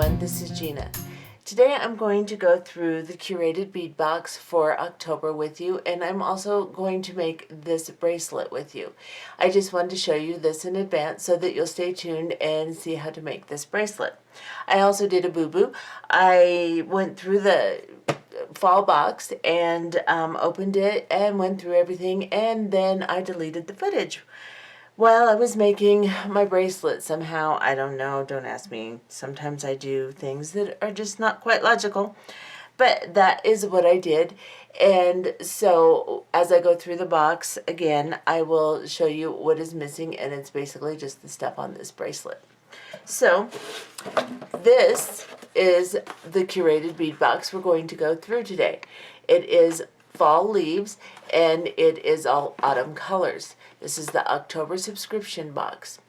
everyone, this is Gina. Today I'm going to go through the curated bead box for October with you, and I'm also going to make this bracelet with you. I just wanted to show you this in advance so that you'll stay tuned and see how to make this bracelet. I also did a boo-boo. I went through the fall box and opened it and went through everything, and then I deleted the footage. Well, I was making my bracelet somehow. I don't know. Don't ask me. Sometimes I do things that are just not quite logical. But that is what I did. And so as I go through the box, again, I will show you what is missing. And it's basically just the stuff on this bracelet. So this is the curated bead box we're going to go through today. It is fall leaves and it is all autumn colors. This is the October subscription box.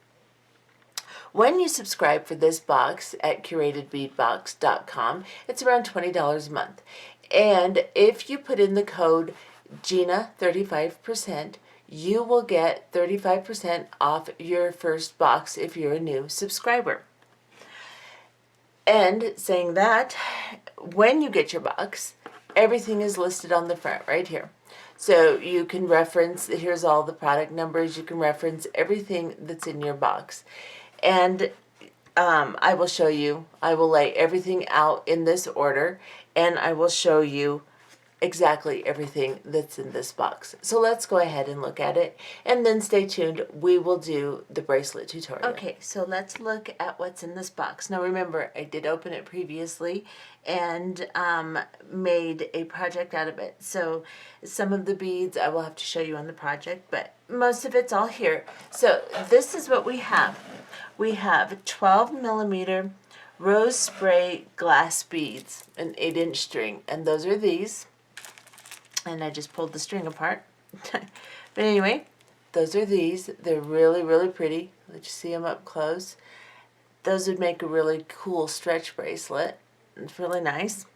When you subscribe for this box at curatedbeadbox.com, it's around $20 a month. And if you put in the code GINA35%, you will get 35% off your first box if you're a new subscriber. And saying that, when you get your box, everything is listed on the front right here. So you can reference, here's all the product numbers, you can reference everything that's in your box. And I will show you, I will lay everything out in this order, and I will show you exactly everything that's in this box. So let's go ahead and look at it, and then stay tuned. We will do the bracelet tutorial. Okay, so let's look at what's in this box. Now remember, I did open it previously and made a project out of it. So some of the beads I will have to show you on the project, but most of it's all here. So this is what we have. We have 12 millimeter rose spray glass beads, an 8-inch string, and those are these. And I just pulled the string apart. But anyway, those are these. They're really, really pretty. Let you see them up close. Those would make a really cool stretch bracelet. It's really nice.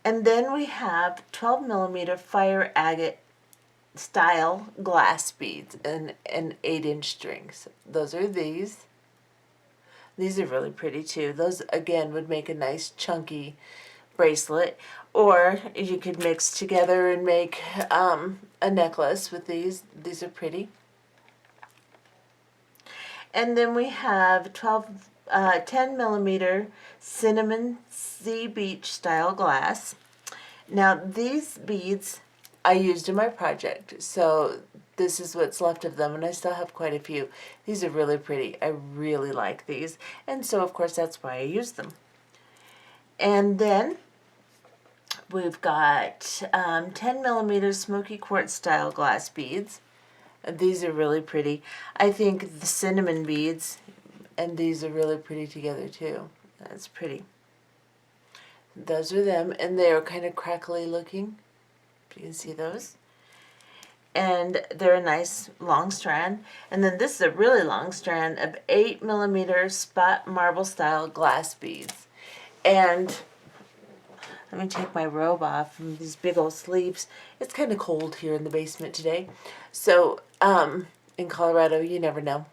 And then we have 12 millimeter fire agate style glass beads and 8-inch strings. Those are these. These are really pretty too. Those again would make a nice chunky bracelet, or you could mix together and make a necklace with these. These are pretty. And then we have 10 millimeter cinnamon sea beach style glass. Now these beads I used in my project, so this is what's left of them, and I still have quite a few. These are really pretty. I really like these, and so of course that's why I used them. And then we've got 10 millimeter smoky quartz style glass beads. These are really pretty. I think the cinnamon beads and these are really pretty together too. That's pretty. Those are them, and they are kind of crackly looking. You can see those. And they're a nice long strand. And then this is a really long strand of 8 millimeter spot marble style glass beads. And let me take my robe off from these big old sleeves. It's kind of cold here in the basement today. So, in Colorado, you never know.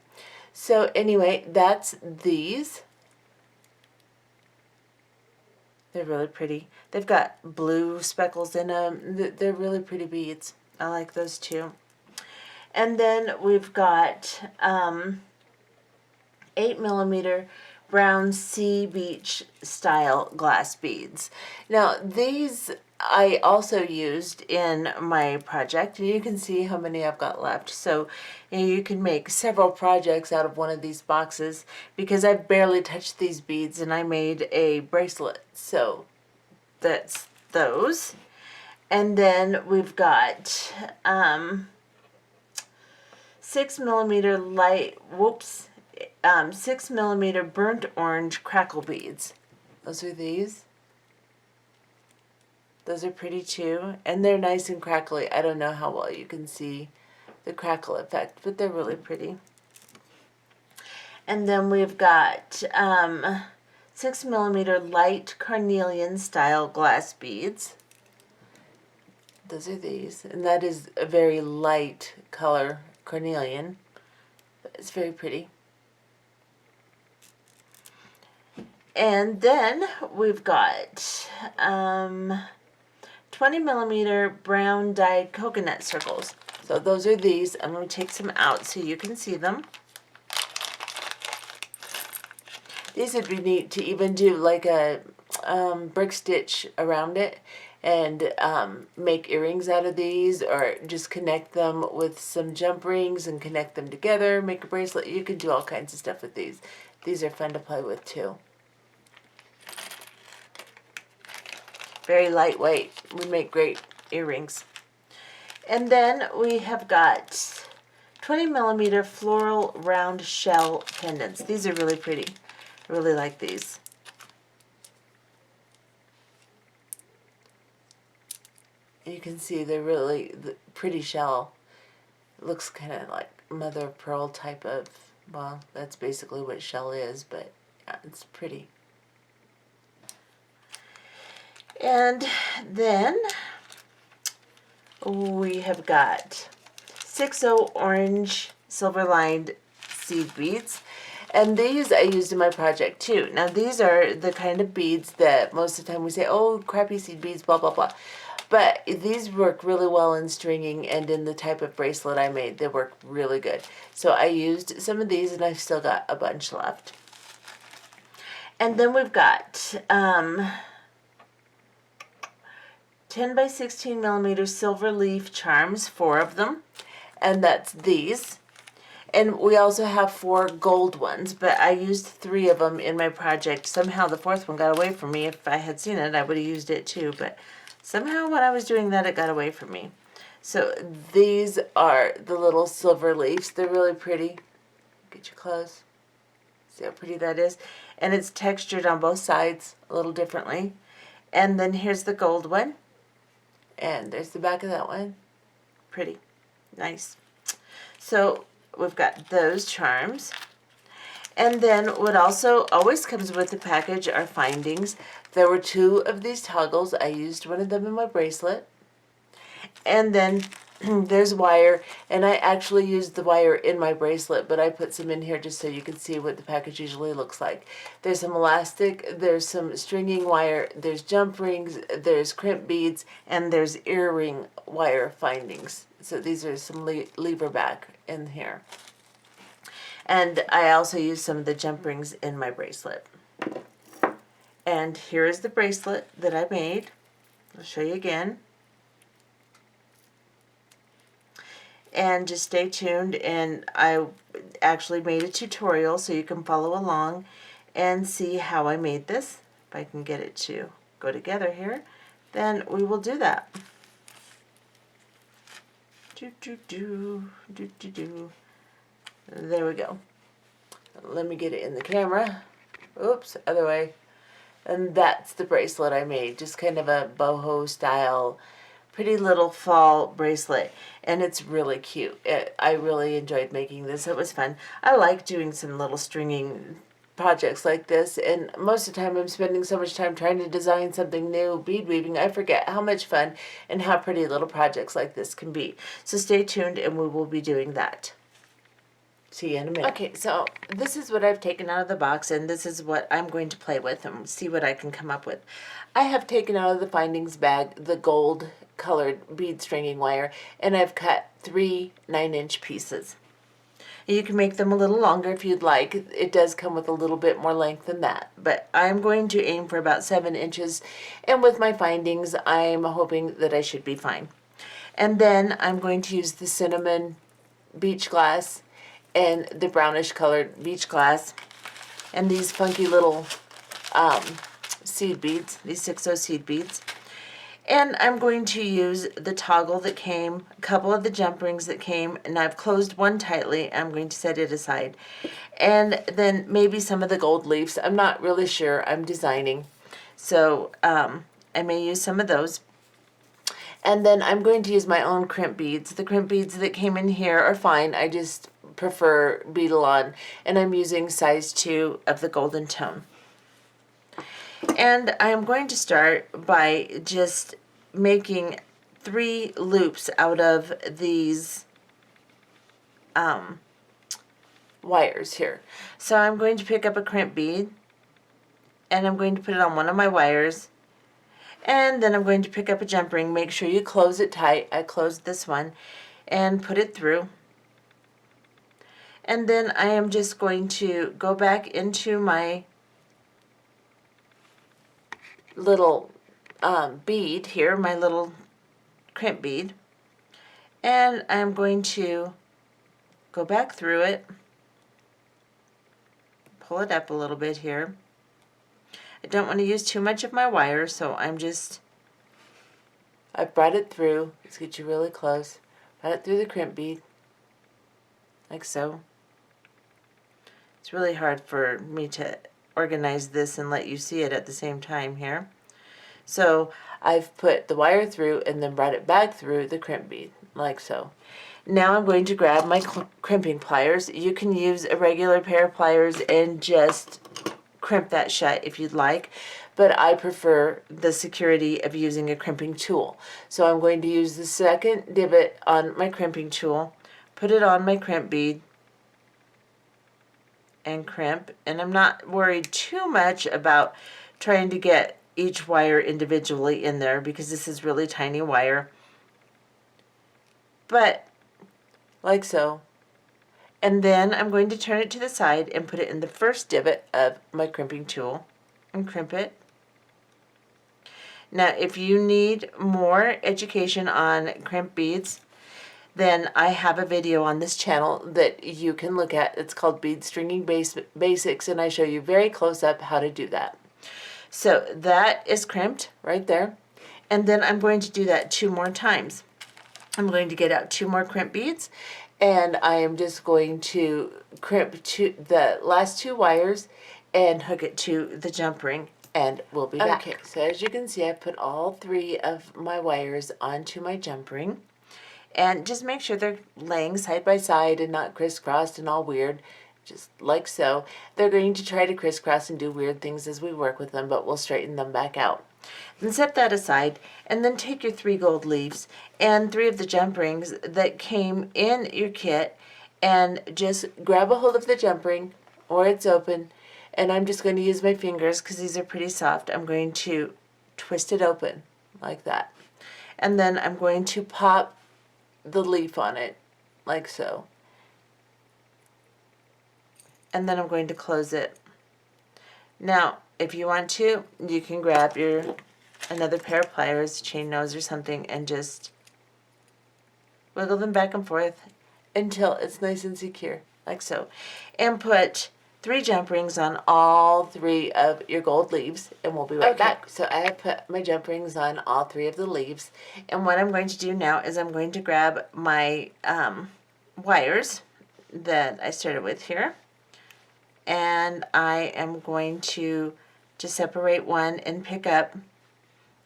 So anyway, that's these. They're really pretty. They've got blue speckles in them. They're really pretty beads. I like those too. And then we've got 8 millimeter brown sea beach style glass beads. Now these I also used in my project, and you can see how many I've got left. So you can make several projects out of one of these boxes, because I barely touched these beads and I made a bracelet. So that's those. And then we've got 6 millimeter light, 6 millimeter burnt orange crackle beads. Those are these. Those are pretty too, and they're nice and crackly. I don't know how well you can see the crackle effect, but they're really pretty. And then we've got 6 millimeter light carnelian style glass beads. Those are these, and that is a very light color, carnelian, but it's very pretty. And then we've got 20 millimeter brown dyed coconut circles. So those are these. I'm going to take some out so you can see them. These would be neat to even do like a brick stitch around it and make earrings out of these, or just connect them with some jump rings and connect them together, make a bracelet. You can do all kinds of stuff with these. These are fun to play with too. Very lightweight, would make great earrings. And then we have got 20 millimeter floral round shell pendants. These are really pretty. I really like these. You can see they're really pretty shell. It looks kind of like mother of pearl type of, well, that's basically what shell is, but yeah, it's pretty. And then we have got 6/0 orange silver lined seed beads. And these I used in my project too. Now these are the kind of beads that most of the time we say, oh, crappy seed beads, blah, blah, blah. But these work really well in stringing and in the type of bracelet I made. They work really good. So I used some of these and I've still got a bunch left. And then we've got 10 by 16 millimeter silver leaf charms, 4 of them. And that's these. And we also have 4 gold ones, but I used 3 of them in my project. Somehow the 4th one got away from me. If I had seen it, I would have used it too, but somehow when I was doing that, it got away from me. So these are the little silver leaves. They're really pretty. Get you close. See how pretty that is? And it's textured on both sides a little differently. And then here's the gold one. And there's the back of that one. Pretty. Nice. So we've got those charms. And then what also always comes with the package are findings. There were 2 of these toggles. I used one of them in my bracelet. And then there's wire, and I actually used the wire in my bracelet, but I put some in here just so you can see what the package usually looks like. There's some elastic, there's some stringing wire, there's jump rings, there's crimp beads, and there's earring wire findings. So these are some lever back in here. And I also used some of the jump rings in my bracelet. And here is the bracelet that I made. I'll show you again. And just stay tuned, and I actually made a tutorial so you can follow along and see how I made this. If I can get it to go together here, then we will do that. There we go. Let me get it in the camera. Oops, other way. And that's the bracelet I made, just kind of a boho style, pretty little fall bracelet, and it's really cute. I really enjoyed making this. It was fun. I like doing some little stringing projects like this, and most of the time I'm spending so much time trying to design something new, bead weaving, I forget how much fun and how pretty little projects like this can be. So stay tuned, and we will be doing that. See you in a minute. Okay, so this is what I've taken out of the box, and this is what I'm going to play with and see what I can come up with. I have taken out of the findings bag the gold colored bead stringing wire, and I've cut 3 9-inch pieces. You can make them a little longer if you'd like. It does come with a little bit more length than that, but I'm going to aim for about 7 inches, and with my findings I'm hoping that I should be fine. And then I'm going to use the cinnamon beach glass and the brownish colored beach glass and these funky little seed beads, these 6/0 seed beads. And I'm going to use the toggle that came, a couple of the jump rings that came, and I've closed one tightly. I'm going to set it aside. And then maybe some of the gold leaves. I'm not really sure. I'm designing. So I may use some of those. And then I'm going to use my own crimp beads. The crimp beads that came in here are fine. I just prefer beadle-on. And I'm using size 2 of the golden tone. And I'm going to start by just making 3 loops out of these wires here. So I'm going to pick up a crimp bead, and I'm going to put it on one of my wires, and then I'm going to pick up a jump ring. Make sure you close it tight. I closed this one and put it through. And then I am just going to go back into my little bead here, my little crimp bead, and I'm going to go back through it, pull it up a little bit here. I don't want to use too much of my wire, so I brought it through. Let's get you really close. Brought it through the crimp bead, like so. It's really hard for me to organize this and let you see it at the same time here. So I've put the wire through and then brought it back through the crimp bead, like so. Now I'm going to grab my crimping pliers. You can use a regular pair of pliers and just crimp that shut if you'd like, but I prefer the security of using a crimping tool. So I'm going to use the second divot on my crimping tool, put it on my crimp bead, and crimp. And I'm not worried too much about trying to get each wire individually in there because this is really tiny wire. But like so. And then I'm going to turn it to the side and put it in the first divot of my crimping tool and crimp it. Now, if you need more education on crimp beads, then I have a video on this channel that you can look at. It's called Bead Stringing Basics, and I show you very close up how to do that. So that is crimped right there. And then I'm going to do that 2 more times. I'm going to get out 2 more crimp beads, and I am just going to crimp the last 2 wires and hook it to the jump ring, and we'll be back. Okay, so as you can see, I put all 3 of my wires onto my jump ring, and just make sure they're laying side by side and not crisscrossed and all weird, just like so. They're going to try to crisscross and do weird things as we work with them, but we'll straighten them back out. Then set that aside, and then take your 3 gold leaves and 3 of the jump rings that came in your kit, and just grab a hold of the jump ring, or it's open, and I'm just going to use my fingers because these are pretty soft. I'm going to twist it open like that, and then I'm going to pop the leaf on it like so, and then I'm going to close it. Now, if you want to, you can grab another pair of pliers, chain nose or something, and just wiggle them back and forth until it's nice and secure, like so. And put 3 jump rings on all 3 of your gold leaves, and we'll be right back. So I have put my jump rings on all 3 of the leaves, and what I'm going to do now is I'm going to grab my wires that I started with here, and I am going to just separate one and pick up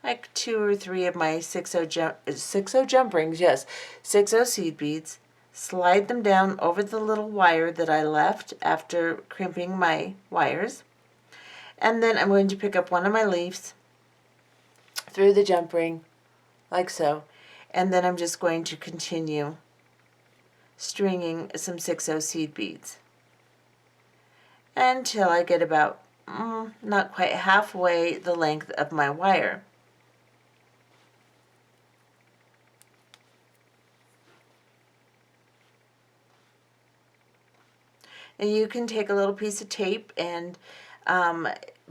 like 2 or 3 of my 6/0 jump rings, yes, 6/0 seed beads, slide them down over the little wire that I left after crimping my wires, and then I'm going to pick up one of my leaves through the jump ring, like so, and then I'm just going to continue stringing some 6/0 seed beads until I get about not quite halfway the length of my wire. And you can take a little piece of tape and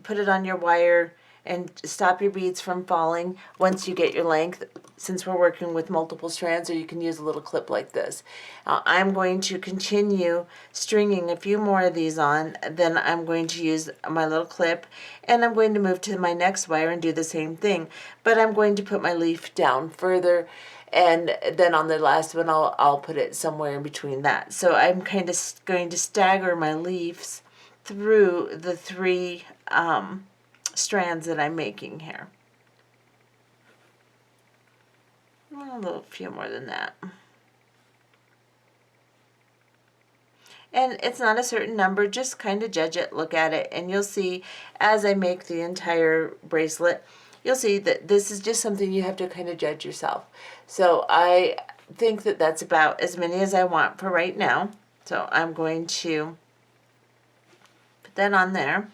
put it on your wire and stop your beads from falling once you get your length, since we're working with multiple strands, or you can use a little clip like this. I'm going to continue stringing a few more of these on, then I'm going to use my little clip, and I'm going to move to my next wire and do the same thing, but I'm going to put my leaf down further, and then on the last one I'll put it somewhere in between that. So I'm kind of going to stagger my leaves through the 3 strands that I'm making here. A little few more than that. And it's not a certain number, just kind of judge it, look at it, and you'll see as I make the entire bracelet, you'll see that this is just something you have to kind of judge yourself. So I think that that's about as many as I want for right now. So I'm going to put that on there.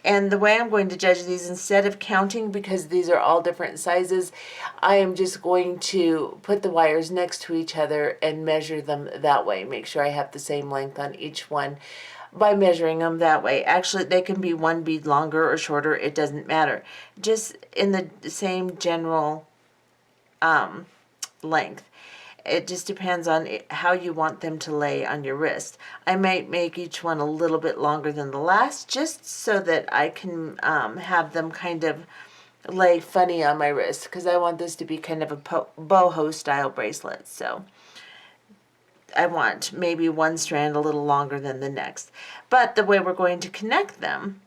And the way I'm going to judge these, instead of counting, because these are all different sizes, I am just going to put the wires next to each other and measure them that way. Make sure I have the same length on each one by measuring them that way. Actually, they can be one bead longer or shorter. It doesn't matter. Just in the same general length. It just depends on how you want them to lay on your wrist. I might make each one a little bit longer than the last, just so that I can have them kind of lay funny on my wrist, because I want this to be kind of a boho style bracelet. So I want maybe one strand a little longer than the next. But the way we're going to connect them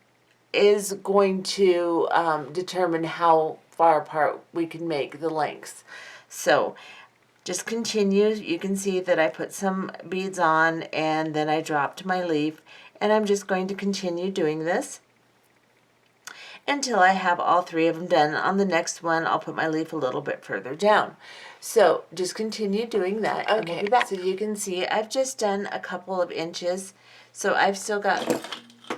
is going to determine how far apart we can make the lengths. So just continue. You can see that I put some beads on and then I dropped my leaf, and I'm just going to continue doing this until I have all three of them done. On the next one, I'll put my leaf a little bit further down. So just continue doing that. Okay, and we'll be back. So you can see I've just done a couple of inches, so I've still got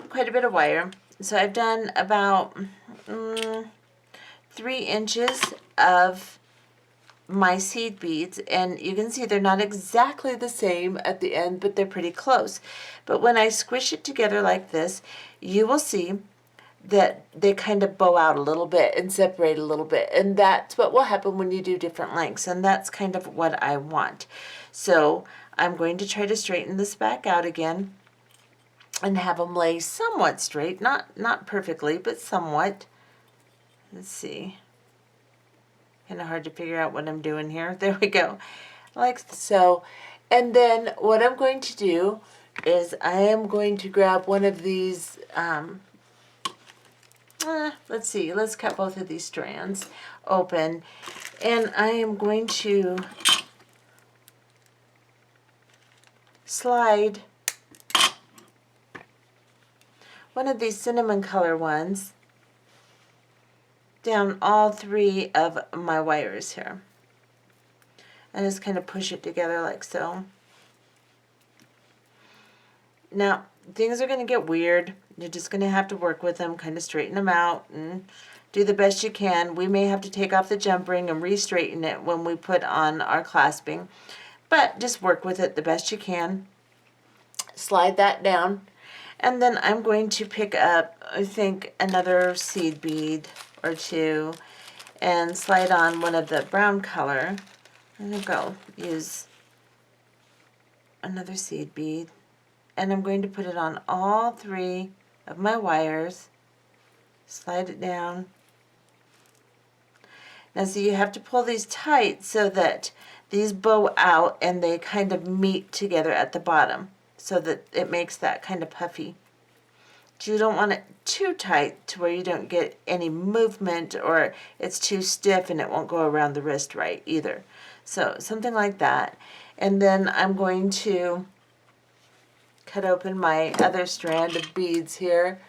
quite a bit of wire. So I've done about 3 inches of my seed beads, and you can see they're not exactly the same at the end, but they're pretty close. But when I squish it together like this, you will see that they kind of bow out a little bit and separate a little bit, and that's what will happen when you do different lengths, and that's kind of what I want. So I'm going to try to straighten this back out again and have them lay somewhat straight, not perfectly, but somewhat. Let's see. Kind of hard to figure out what I'm doing here. There we go. Like so. And then what I'm going to do is I am going to grab one of these, let's see, let's cut both of these strands open. And I am going to slide one of these cinnamon color ones down all 3 of my wires here. And just kind of push it together like so. Now, things are going to get weird. You're just going to have to work with them, kind of straighten them out and do the best you can. We may have to take off the jump ring and re-straighten it when we put on our clasping. But just work with it the best you can. Slide that down. And then I'm going to pick up, I think, another seed bead or 2 and slide on one of the brown color. I think I'll use another seed bead, and I'm going to put it on all 3 of my wires, slide it down. Now see, you have to pull these tight so that these bow out and they kind of meet together at the bottom, so that it makes that kind of puffy. You don't want it too tight to where you don't get any movement, or it's too stiff and it won't go around the wrist right either. So something like that. And then I'm going to cut open my other strand of beads here.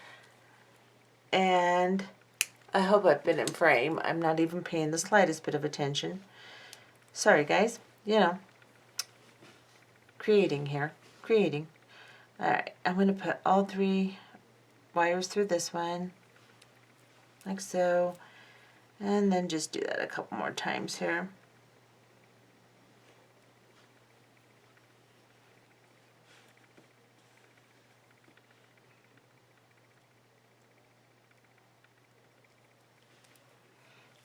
And I hope I've been in frame. I'm not even paying the slightest bit of attention. Sorry guys, you know, creating here, creating. Alright, I'm going to put all 3 wires through this one, like so, and then just do that a couple more times here.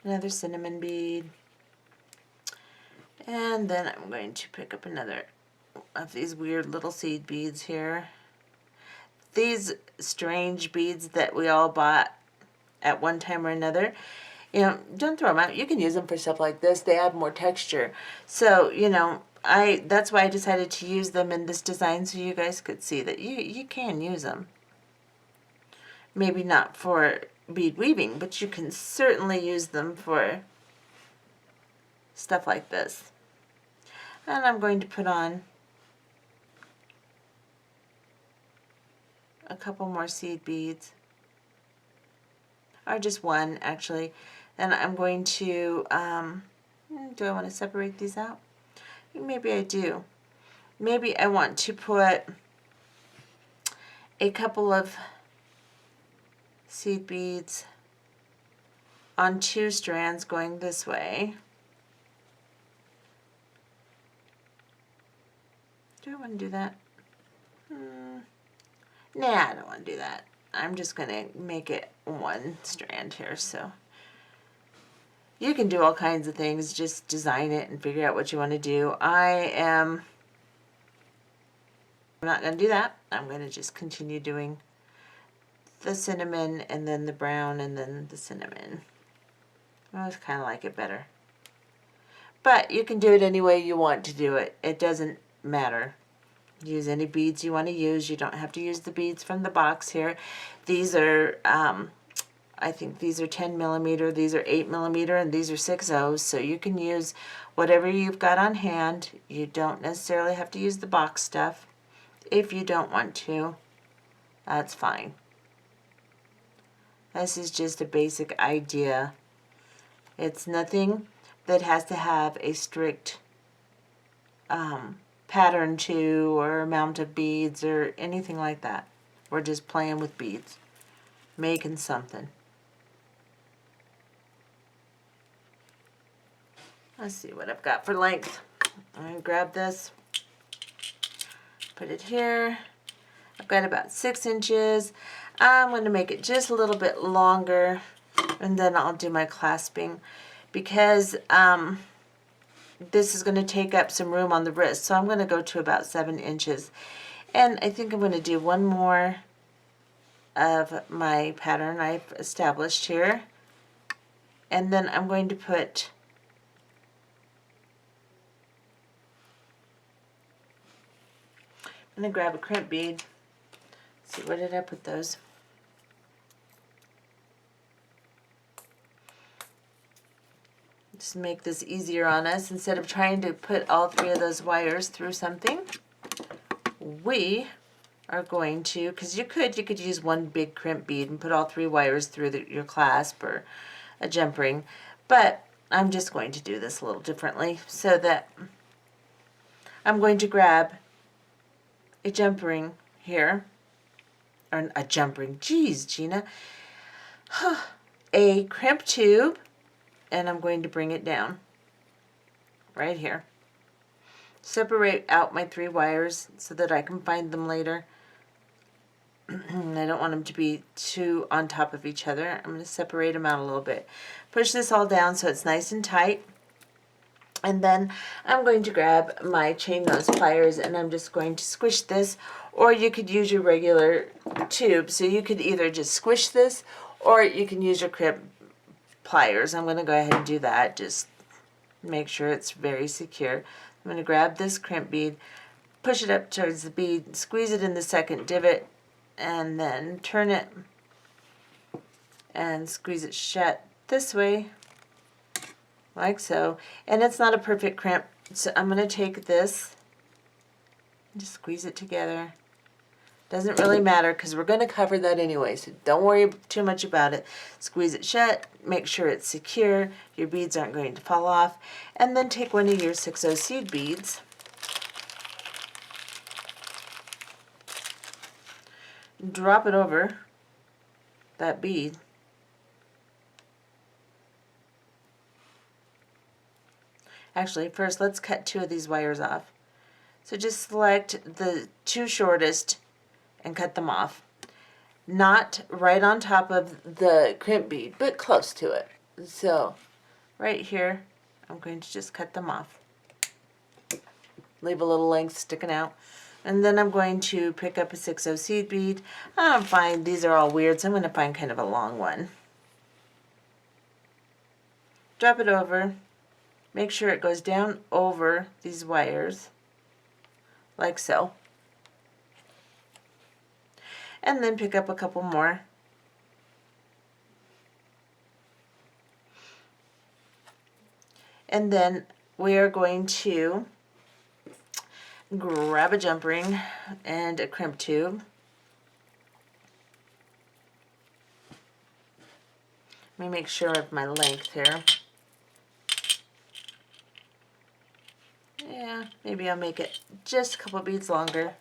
Another cinnamon bead, and then I'm going to pick up another of these weird little seed beads here. These strange beads that we all bought at one time or another, you know, don't throw them out. You can use them for stuff like this. They add more texture. So, you know, that's why I decided to use them in this design, so you guys could see that you can use them. Maybe not for bead weaving, but you can certainly use them for stuff like this. And I'm going to put on a couple more seed beads, or just one actually. And I'm going to, do I want to separate these out? Maybe I do. Maybe I want to put a couple of seed beads on 2 strands going this way. Do I want to do that? Nah, I don't want to do that. I'm just going to make it 1 strand here. So you can do all kinds of things, just design it and figure out what you want to do. I'm not going to do that. I'm going to just continue doing the cinnamon and then the brown and then the cinnamon. I always kind of like it better. But you can do it any way you want to do it. It doesn't matter. Use any beads you want to use. You don't have to use the beads from the box here. These are, I think these are 10 millimeter, these are 8 millimeter, and these are 6/0. So you can use whatever you've got on hand. You don't necessarily have to use the box stuff. If you don't want to, that's fine. This is just a basic idea. It's nothing that has to have a strict pattern to or amount of beads or anything like that. We're just playing with beads, making something. Let's see what I've got for length. I'm going to grab this, put it here. I've got about 6 inches. I'm going to make it just a little bit longer, and then I'll do my clasping because this is going to take up some room on the wrist. So I'm going to go to about 7 inches. And I think I'm going to do one more of my pattern I've established here. And then I'm going to put I'm going to grab a crimp bead. Let's see, where did I put those? Just make this easier on us. Instead of trying to put all 3 of those wires through something, we are going to, because you could use one big crimp bead and put all 3 wires through your clasp or a jump ring, but I'm just going to do this a little differently so that I'm going to grab a jump ring here, or a jump ring, geez, Gina, a crimp tube, and I'm going to bring it down right here. Separate out my 3 wires so that I can find them later. I don't want them to be too on top of each other. I'm going to separate them out a little bit. Push this all down so it's nice and tight. And then I'm going to grab my chain nose pliers and I'm just going to squish this, or you could use your regular tube. So you could either just squish this or you can use your crimp pliers. I'm going to go ahead and do that. Just make sure it's very secure. I'm going to grab this crimp bead, push it up towards the bead, squeeze it in the second divot, and then turn it and squeeze it shut this way, like so. And it's not a perfect crimp, so I'm going to take this and just squeeze it together. Doesn't really matter because we're going to cover that anyway, so don't worry too much about it. Squeeze it shut, make sure it's secure, your beads aren't going to fall off, and then take one of your 6/0 seed beads, drop it over that bead, actually first let's cut 2 of these wires off. So just select the 2 shortest and cut them off. Not right on top of the crimp bead, but close to it. So right here, I'm going to just cut them off. Leave a little length sticking out. And then I'm going to pick up a 6/0 seed bead. I'm fine, these are all weird, so I'm going to find kind of a long one. Drop it over. Make sure it goes down over these wires, like so. And then pick up a couple more. And then we are going to grab a jump ring and a crimp tube. Let me make sure of my length here. Yeah, maybe I'll make it just a couple beads longer.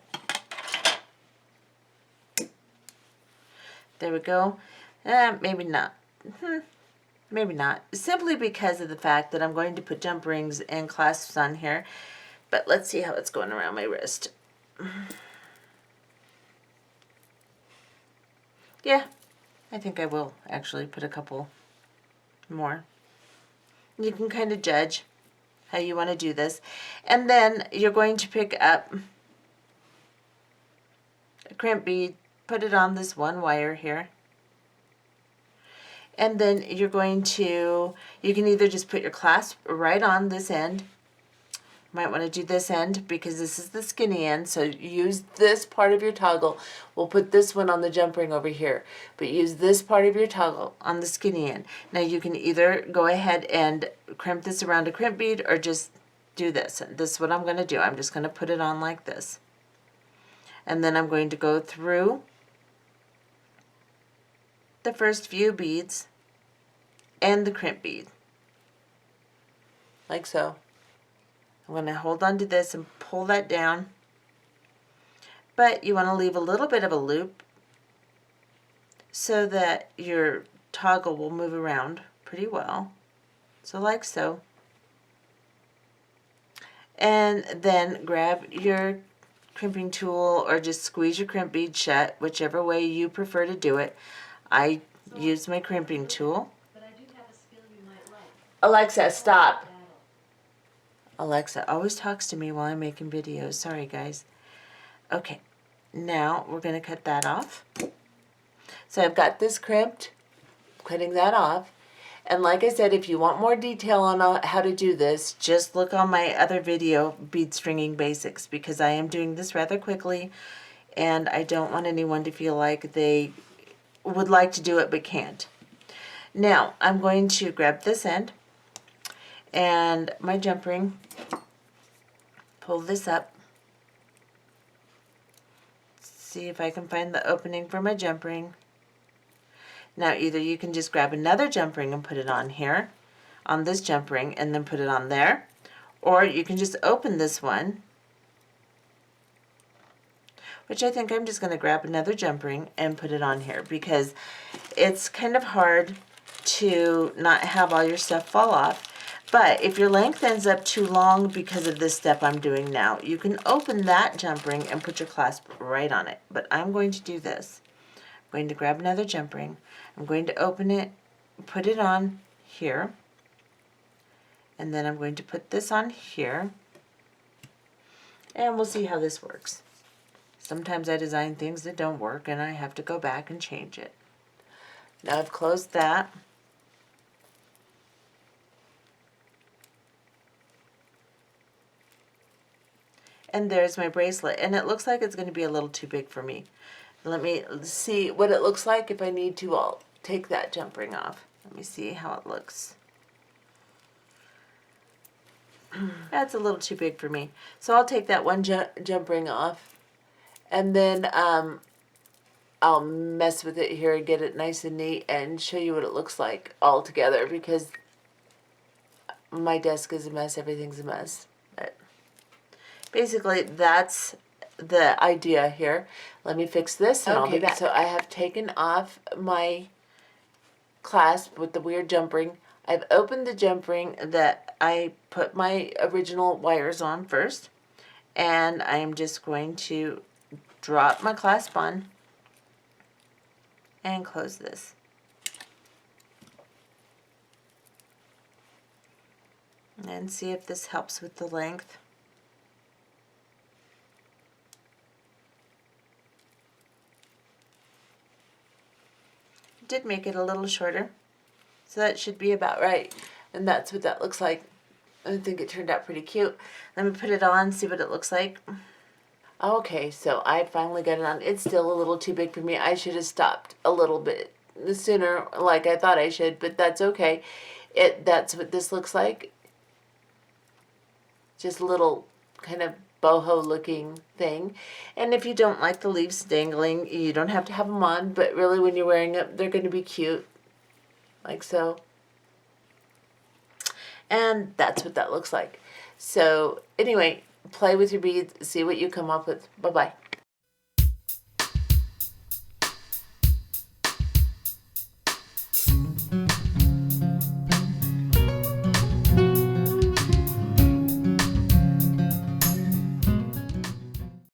There we go. Maybe not. Maybe not. Simply because of the fact that I'm going to put jump rings and clasps on here. But let's see how it's going around my wrist. Yeah, I think I will actually put a couple more. You can kind of judge how you want to do this. And then you're going to pick up a crimp bead, put it on this one wire here. And then you're going to, you can either just put your clasp right on this end. Might want to do this end because this is the skinny end, so use this part of your toggle. We'll put this one on the jump ring over here, but use this part of your toggle on the skinny end. Now you can either go ahead and crimp this around a crimp bead or just do this. This is what I'm going to do. I'm just going to put it on like this. And then I'm going to go through the first few beads and the crimp bead, like so. I'm going to hold on to this and pull that down, but you want to leave a little bit of a loop so that your toggle will move around pretty well, so like so. And then grab your crimping tool or just squeeze your crimp bead shut, whichever way you prefer to do it. I use my crimping tool. But I do have a skill you might like. Alexa, stop. Alexa always talks to me while I'm making videos. Sorry, guys. Okay, now we're going to cut that off. So I've got this crimped, cutting that off. And like I said, if you want more detail on how to do this, just look on my other video, Bead Stringing Basics, because I am doing this rather quickly, and I don't want anyone to feel like they would like to do it but can't. Now, I'm going to grab this end and my jump ring, pull this up, see if I can find the opening for my jump ring. Now either you can just grab another jump ring and put it on here, on this jump ring, and then put it on there, or you can just open this one, which I think I'm just going to grab another jump ring and put it on here because it's kind of hard to not have all your stuff fall off. But if your length ends up too long because of this step I'm doing now, you can open that jump ring and put your clasp right on it. But I'm going to do this. I'm going to grab another jump ring. I'm going to open it, put it on here, and then I'm going to put this on here, and we'll see how this works. Sometimes I design things that don't work and I have to go back and change it. Now I've closed that. And there's my bracelet, and it looks like it's going to be a little too big for me. Let me see what it looks like. If I need to, I'll take that jump ring off. Let me see how it looks. That's a little too big for me. So I'll take that one jump ring off, and then I'll mess with it here and get it nice and neat and show you what it looks like all together, because my desk is a mess, everything's a mess. But basically, that's the idea here. Let me fix this and I'll be back. So I have taken off my clasp with the weird jump ring. I've opened the jump ring that I put my original wires on first, and I'm just going to drop my clasp on and close this. And see if this helps with the length. Did make it a little shorter, so that should be about right, and that's what that looks like. I think it turned out pretty cute. Let me put it on, see what it looks like. Okay, so I finally got it on. It's still a little too big for me. I should have stopped a little bit sooner, like I thought I should, but that's okay. That's what this looks like. Just a little kind of boho looking thing. And if you don't like the leaves dangling, you don't have to have them on, but really when you're wearing them, they're going to be cute, like so. And that's what that looks like. So anyway, play with your beads, see what you come up with. Bye-bye.